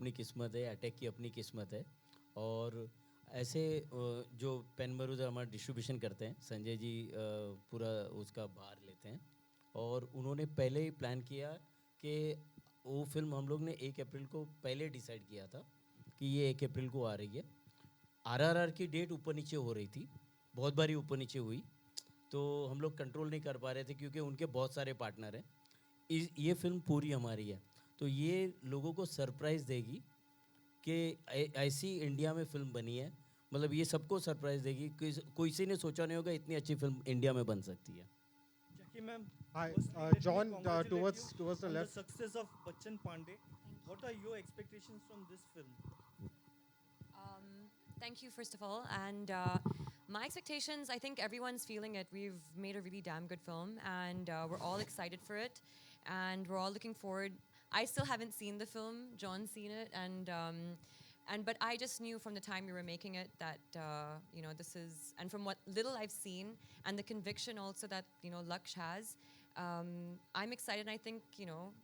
अपनी किस्मत है, अटैक की अपनी किस्मत है। और ऐसे जो पेन मरूज़ हमारा डिस्ट्रीब्यूशन करते हैं, संजय जी पूरा उसका भार लेते हैं। और उन्होंने पहले ही प्लान किया कि वो फिल्म हम लोग ने 1 अप्रैल को पहले डिसाइड किया था कि ये 1 अप्रैल को आ रही है। आरआरआर की डेट ऊपर नीचे हो रही थी, बहुत बारी ऊपर नीचे हुई, तो हम लोग कंट्रोल नहीं कर पा रहे थे क्योंकि उनके बहुत सारे पार्टनर हैं। ये फिल्म पूरी हमारी है, तो ये लोगों को सरप्राइज़ देगी कि ऐसी इंडिया में फिल्म बनी है। मतलब ये सबको सरप्राइज़ देगी कि किसी ने सोचा नहीं होगा इतनी अच्छी फिल्म इंडिया में बन सकती है। Jackie ma'am, Hi, firstly let me John. congratulate you Towards the on the left. success of Bachchan Pandey. What are your expectations from this film? Thank you, first of all. And my expectations, I think everyone's feeling it. We've made a really damn good film, and we're all excited for it. And we're all looking forward. I still haven't seen the film. John's seen it, and but I just knew from the time we were making it that this is, and from what little I've seen, and the conviction also that Laksh has. I'm excited. And I think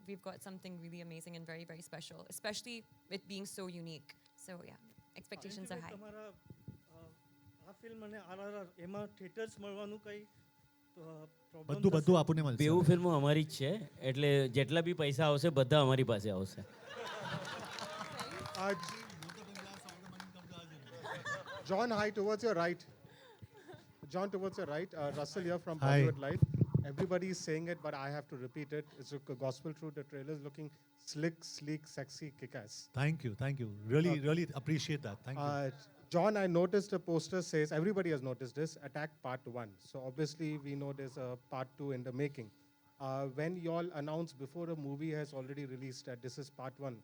we've got something really amazing and very very special, especially it being so unique. So yeah. Expectations are high. તમારા આ film અને RRR એમાં theatres મળવાનું કઈ problem બધું બધું આપણને મળશે બેઉ ફિલ્મો અમારી જ છે, એટલે જેટલા બી પૈસા આવશે બધા અમારી પાસે આવશે. John, hi, towards your right. John, towards your right. Russell here from Hi. Bollywood Live. Everybody is saying it, but I have to repeat it. It's a gospel truth. The trailer is looking slick, sleek, sexy, kick-ass. Thank you. Really appreciate that. Thank you. John, I noticed the poster says, everybody has noticed this, Attack Part 1. So obviously we know there's a Part 2 in the making. When you all announce before a movie has already released that this is Part 1,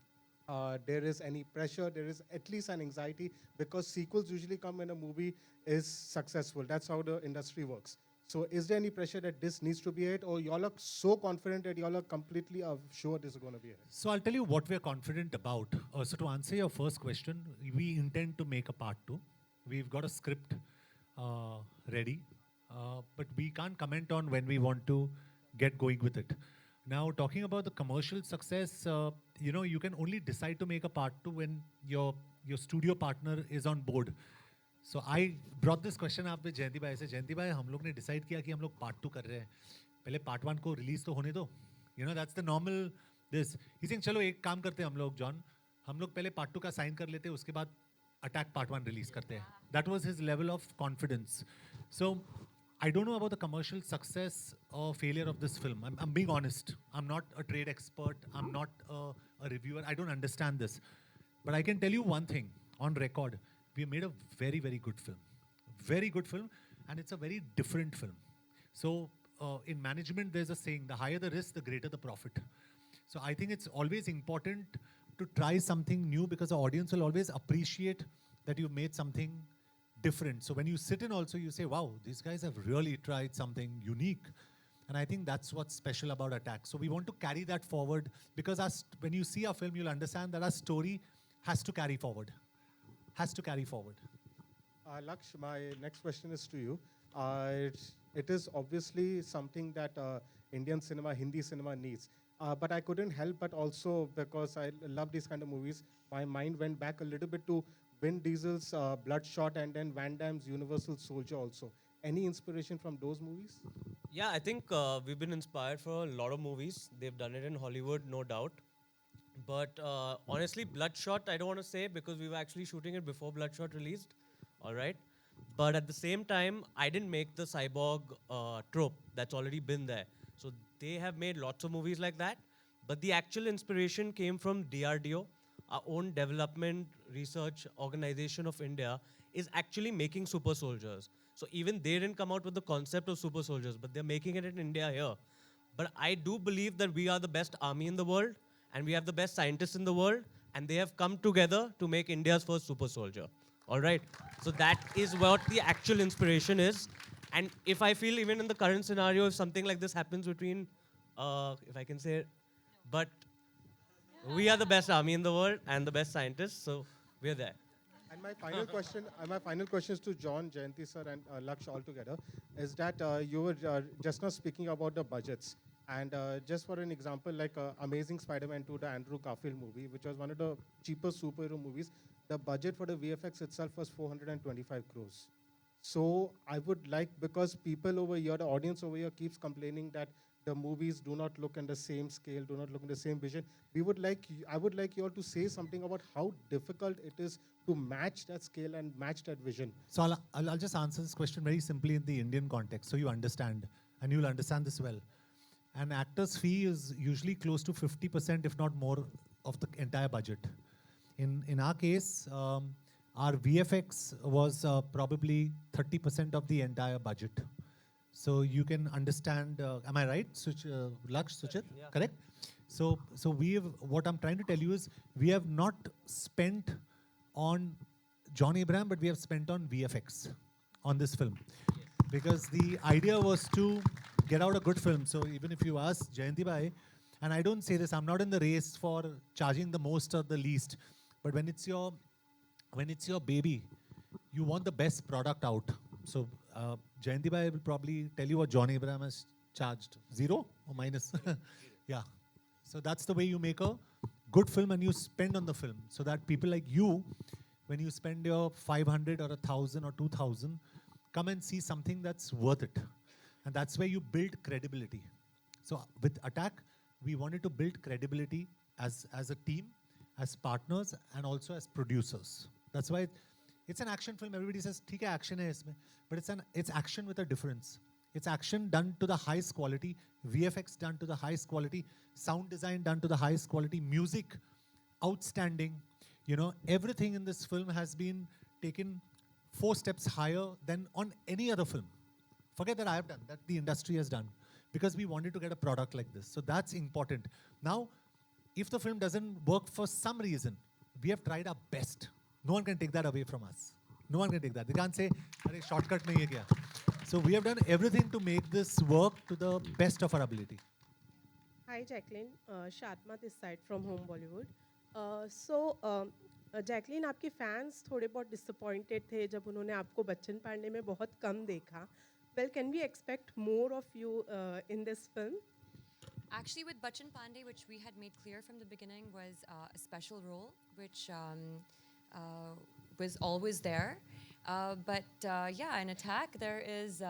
there is any pressure, there is at least an anxiety, because sequels usually come when a movie is successful. That's how the industry works. So is there any pressure that this needs to be it, or y'all are so confident that y'all are completely sure this is going to be it? So I'll tell you what we're confident about. So to answer your first question, we intend to make a part 2. We've got a script ready, but we can't comment on when we want to get going with it. Now, talking about the commercial success, you can only decide to make a part 2 when your studio partner is on board. So I brought this question up with जयंती भाई से. जयंती भाई, हम लोग ने decide किया कि हम लोग part 2 कर रहे हैं. पहले part 1 को release तो होने दो. That's the normal this. He's saying चलो एक काम करते हैं हम लोग, John. हम लोग पहले part 2 का sign कर लेते हैं, उसके बाद Attack Part 1 release करते हैं. That was his level of confidence. So I don't know about the commercial success or failure of this film. I'm being honest. I'm not a trade expert. I'm not a reviewer. I don't understand this. But I can tell you one thing on record. We made a very, very good film. Very good film. And it's a very different film. So in management, there's a saying, the higher the risk, the greater the profit. So I think it's always important to try something new, because the audience will always appreciate that you've made something different. So when you sit in also, you say, wow, these guys have really tried something unique. And I think that's what's special about Attack. So we want to carry that forward, because when you see our film, you'll understand that our story has to carry forward. Has to carry forward. Laksh, my next question is to you. It is obviously something that Indian cinema, Hindi cinema needs. But I couldn't help but also, because I love these kind of movies, my mind went back a little bit to Vin Diesel's Bloodshot and then Van Damme's Universal Soldier also. Any inspiration from those movies? Yeah, I think we've been inspired for a lot of movies. They've done it in Hollywood, no doubt. But honestly, Bloodshot, I don't want to say, because we were actually shooting it before Bloodshot released. All right. But at the same time, I didn't make the cyborg trope. That's already been there. So they have made lots of movies like that. But the actual inspiration came from DRDO, our own development research organization of India, is actually making super soldiers. So even they didn't come out with the concept of super soldiers, but they're making it in India here. But I do believe that we are the best army in the world, and we have the best scientists in the world, and they have come together to make India's first super soldier. All right? So that is what the actual inspiration is. And if I feel even in the current scenario, if something like this happens between, if I can say it, but we are the best army in the world and the best scientists, so we're there. And my final question is to John, Jayanti sir, and Laksh all together, is that you were just now speaking about the budgets. And just for an example, like Amazing Spider-Man 2, the Andrew Garfield movie, which was one of the cheapest superhero movies, the budget for the VFX itself was 425 crores. So I would like, because people over here, the audience over here keeps complaining that the movies do not look in the same scale, do not look in the same vision. I would like you all to say something about how difficult it is to match that scale and match that vision. So I'll just answer this question very simply in the Indian context, so you understand, and you'll understand this well. An actor's fee is usually close to 50%, if not more, of the entire budget. In our case, our VFX was probably 30% of the entire budget. So you can understand, am I right, Laksh, Suchit? Yeah. Correct? So what I'm trying to tell you is, we have not spent on John Abraham, but we have spent on VFX on this film. Because the idea was to get out a good film. So even if you ask Jayanti Bhai, and I don't say this, I'm not in the race for charging the most or the least, but when it's your baby, you want the best product out. So Jayanti Bhai will probably tell you what John Abraham has charged. 0 or minus? Yeah. So that's the way you make a good film, and you spend on the film, so that people like you, when you spend your 500 or 1,000 or 2,000, come and see something that's worth it. And that's where you build credibility. So with Attack, we wanted to build credibility as a team, as partners, and also as producers. That's why it's an action film. Everybody says, "Theek hai, action hai isme," but it's action with a difference. It's action done to the highest quality, VFX done to the highest quality, sound design done to the highest quality, music outstanding. You know, everything in this film has been taken 4 steps higher than on any other film. Forget that I have done, that the industry has done, because we wanted to get a product like this. So that's important. Now, if the film doesn't work for some reason, we have tried our best. No one can take that away from us. No one can take that. They can't say, "Arey, shortcut nahi hai kya?" So we have done everything to make this work to the best of our ability. Hi, Jacqueline. Shatma this side from Home Bollywood. Jacqueline, आपके fans थोड़े बहुत disappointed थे जब उन्होंने आपको बच्चन पांडे में बहुत कम देखा. Well, can we expect more of you in this film? Actually, with Bachchan Pandey, which we had made clear from the beginning, was a special role, which was always there. But yeah, in Attack, there is.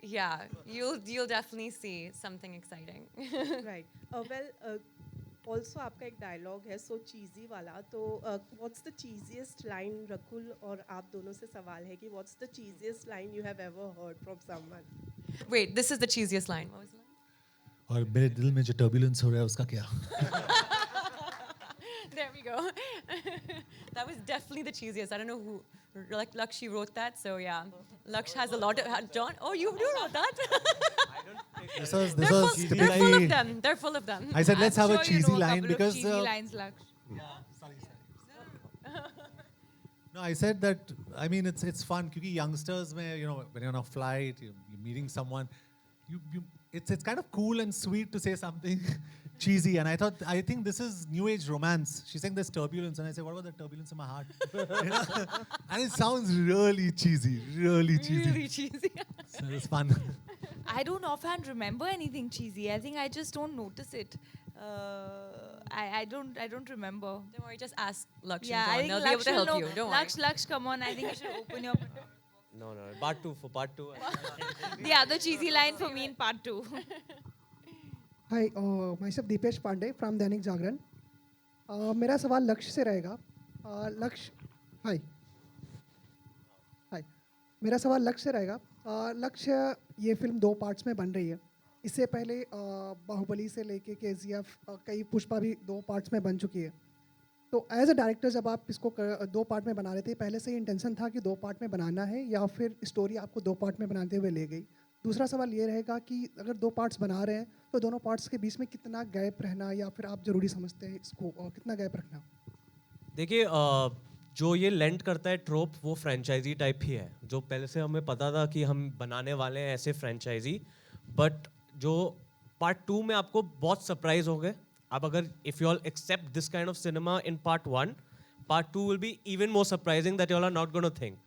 Yeah, you'll definitely see something exciting. Right. Also आपका एक dialogue है so cheesy वाला. तो what's the cheesiest line, Rakul और आप दोनों से सवाल है कि what's the cheesiest line you have ever heard from someone? Wait, this is the cheesiest line. What was the line? और मेरे दिल में जो turbulence हो रहा है उसका क्या? There we go. That was definitely the cheesiest. I don't know who, like Laksh, wrote that. So yeah, Laksh has a lot of, John, oh, you do know that? This was They're full of them. They're full of them. I said, let's have a I'm sure you cheesy know a line couple of because. cheesy lines, Laksh. No, I said that, I mean, it's fun because youngsters, when you're on a flight, you're meeting someone, it's kind of cool and sweet to say something cheesy. And I think this is new age romance. She's saying there's turbulence. And I say, what about the turbulence in my heart? And it sounds really cheesy, really cheesy. Really cheesy. So it's fun. I don't offhand remember anything cheesy. I think I just don't notice it. I don't remember. Don't worry, just ask Laksh Yeah, and I John. think They'll be able Laksh to will help know. you. Don't Laksh, come on. I think you should open your. No, part 2 for part 2. The other cheesy line for me in part 2. Hi myself Deepesh Pandey from Dainik Jagran. मेरा सवाल लक्ष्य से रहेगा. हाय मेरा सवाल लक्ष्य से रहेगा. लक्ष्य, ये फिल्म 2 पार्ट्स में बन रही है. इससे पहले बाहुबली से लेके KGF, कई पुष्पा भी 2 पार्ट्स में बन चुकी है. तो एज अ डायरेक्टर जब आप इसको 2 पार्ट में बना रहे थे, पहले से ही इंटेंशन था कि 2 पार्ट में बनाना है या फिर स्टोरी आपको 2 पार्ट में बनाते हुए ले गई? दूसरा सवाल ये रहेगा कि अगर 2 पार्ट्स बना रहे हैं तो दोनों पार्ट्स के बीच में कितना गैप रहना या फिर आप ज़रूरी समझते हैं इसको, कितना गैप रखना? देखिए, जो ये लेंट करता है ट्रोप, वो फ्रेंचाइजी टाइप ही है. जो पहले से हमें पता था कि हम बनाने वाले हैं ऐसे फ्रेंचाइजी, बट जो पार्ट 2 में आपको बहुत सरप्राइज होंगे. अब अगर if you all accept this kind of cinema in part 1, part 2 will be even more surprising that you all are not gonna think.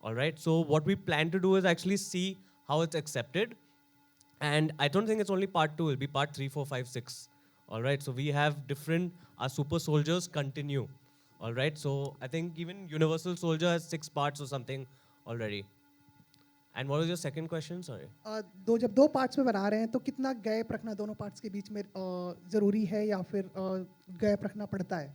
Alright, so what we plan to do is actually see how it's accepted. And I don't think it's only part 2, it'll be part 3, 4, 5, 6. All right, so we have different, our super soldiers continue. All right, so I think even Universal Soldier has 6 parts or something already. And what was your second question? Sorry. जब दो parts में बना रहे हैं तो कितना gap रखना दोनों पार्ट्स के बीच में ज़रूरी है या फिर गैप रखना पड़ता है?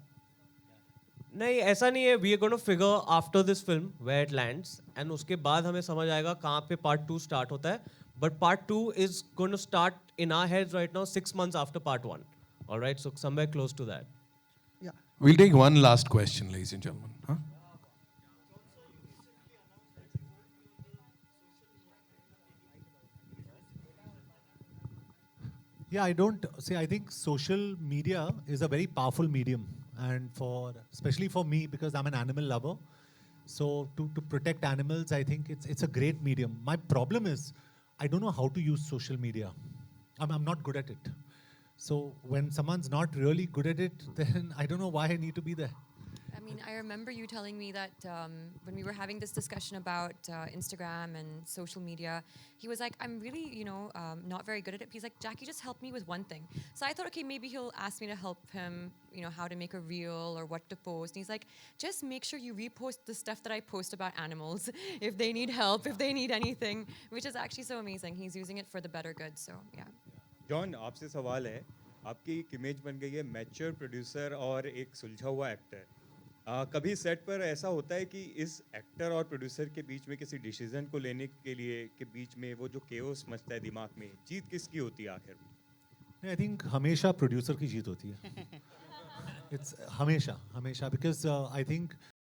नहीं ऐसा नहीं है, we are going to figure after this film where it lands and उसके बाद हमें समझ आएगा कहाँ पे पार्ट 2 स्टार्ट होता है. But part 2 is going to start in our heads right now 6 months after part 1. Alright, so somewhere close to that. Yeah. We'll take one last question, ladies and gentlemen. Huh? Yeah, I don't see. I think social media is a very powerful medium, and especially for me, because I'm an animal lover. So to protect animals, I think it's a great medium. My problem is I don't know how to use social media. I'm not good at it. So when someone's not really good at it, then I don't know why I need to be there. I mean, I remember you telling me that when we were having this discussion about Instagram and social media, he was like, I'm really, not very good at it. He's like, Jackie, just help me with one thing. So I thought, okay, maybe he'll ask me to help him, how to make a reel or what to post. And he's like, just make sure you repost the stuff that I post about animals if they need help, if they need anything, which is actually so amazing. He's using it for the better good. So, yeah. John, आपसे सवाल है, आपकी एक image बन गई है mature producer और एक सुलझा हुआ एक्टर. कभी सेट पर ऐसा होता है कि इस एक्टर और प्रोड्यूसर के बीच में किसी डिसीजन को लेने के लिए के बीच में वो जो केओस मचता है दिमाग में, जीत किसकी होती है आखिर? I think हमेशा प्रोड्यूसर की जीत होती है. It's हमेशा because I think